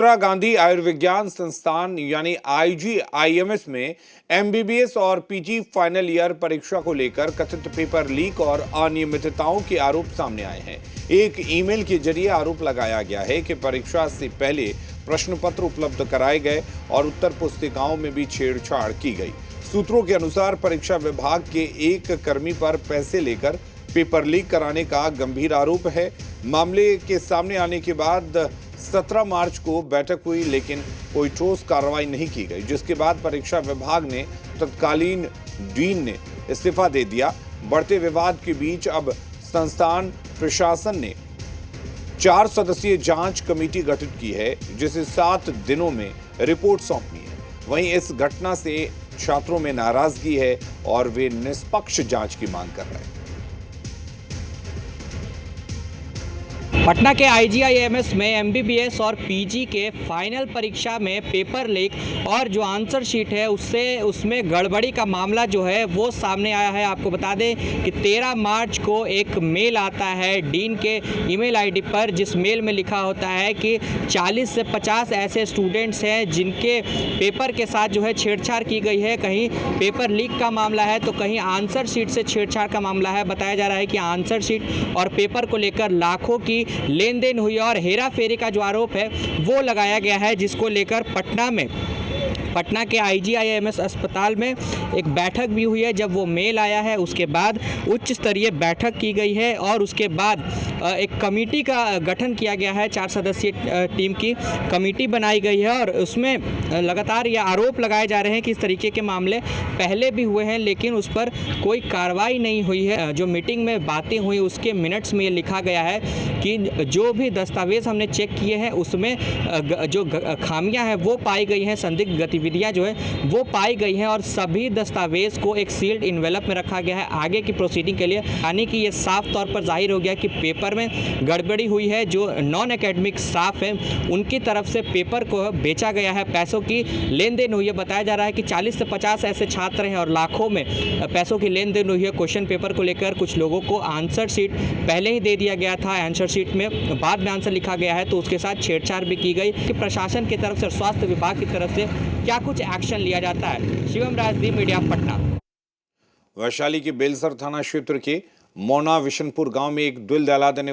इंदिरा गांधी आयुर्विज्ञान संस्थान यानी आईजीआईएमएस में एमबीबीएस और पीजी फाइनल ईयर परीक्षा को लेकर कथित पेपर लीक और अनियमितताओं के आरोप सामने आए हैं। एक ईमेल के जरिए आरोप लगाया गया है कि परीक्षा से पहले प्रश्न पत्र उपलब्ध कराए गए और उत्तर पुस्तिकाओं में भी छेड़छाड़ की गई। सूत्रों के अनुसार परीक्षा विभाग के एक कर्मी पर पैसे लेकर पेपर लीक कराने का गंभीर आरोप है। मामले के सामने आने के बाद 17 मार्च को बैठक हुई, लेकिन कोई ठोस कार्रवाई नहीं की गई, जिसके बाद परीक्षा विभाग ने तत्कालीन डीन ने इस्तीफा दे दिया। बढ़ते विवाद के बीच अब संस्थान प्रशासन ने 4 सदस्यीय जांच कमेटी गठित की है, जिसे 7 दिनों में रिपोर्ट सौंपनी है। वहीं इस घटना से छात्रों में नाराजगी है और वे निष्पक्ष जांच की मांग कर रहे हैं। पटना के आईजीआईएमएस में एमबीबीएस और पीजी के फाइनल परीक्षा में पेपर लीक और जो आंसर शीट है उसमें गड़बड़ी का मामला जो है वो सामने आया है। आपको बता दें कि 13 मार्च को एक मेल आता है डीन के ईमेल आईडी पर, जिस मेल में लिखा होता है कि 40 से 50 ऐसे स्टूडेंट्स हैं जिनके पेपर के साथ जो है छेड़छाड़ की गई है। कहीं पेपर लीक का मामला है तो कहीं आंसर शीट से छेड़छाड़ का मामला है। बताया जा रहा है कि आंसर शीट और पेपर को लेकर लाखों की लेन देन हुई और हेरा फेरी का जो आरोप है वो लगाया गया है, जिसको लेकर पटना के आईजीआईएमएस अस्पताल में एक बैठक भी हुई है। जब वो मेल आया है उसके बाद उच्च स्तरीय बैठक की गई है और उसके बाद एक कमेटी का गठन किया गया है। 4 सदस्यीय टीम की कमेटी बनाई गई है और उसमें लगातार ये आरोप लगाए जा रहे हैं कि इस तरीके के मामले पहले भी हुए हैं, लेकिन उस पर कोई कार्रवाई नहीं हुई है। जो मीटिंग में बातें हुई उसके मिनट्स में ये लिखा गया है कि जो भी दस्तावेज हमने चेक किए हैं उसमें जो खामियां हैं वो पाई गई हैं, संदिग्ध गतिविधियां जो है वो पाई गई हैं और सभी दस्तावेज को एक सील्ड इन्वेलप में रखा गया है आगे की प्रोसीडिंग के लिए। यानी कि ये साफ तौर पर जाहिर हो गया कि पेपर में गड़बड़ी हुई है। जो नॉन एकेडमिक स्टाफ है उनकी तरफ से पेपर को बेचा गया है, पैसों की लेन देन हुई है। बताया जा रहा है कि 40 से 50 ऐसे छात्र हैं और लाखों में पैसों की लेन देन हुई है। क्वेश्चन पेपर को लेकर कुछ लोगों को आंसर शीट पहले ही दे दिया गया था, आंसर शीट में बाद में आंसर लिखा गया है, तो उसके साथ छेड़छाड़ भी की गई। कि प्रशासन की तरफ से, स्वास्थ्य विभाग की तरफ से क्या कुछ एक्शन लिया जाता है। शिवम राजदीप, मीडिया, पटना। वैशाली के बेलसर थाना क्षेत्र के मोना विशनपुर गांव में एक दिल दहला देने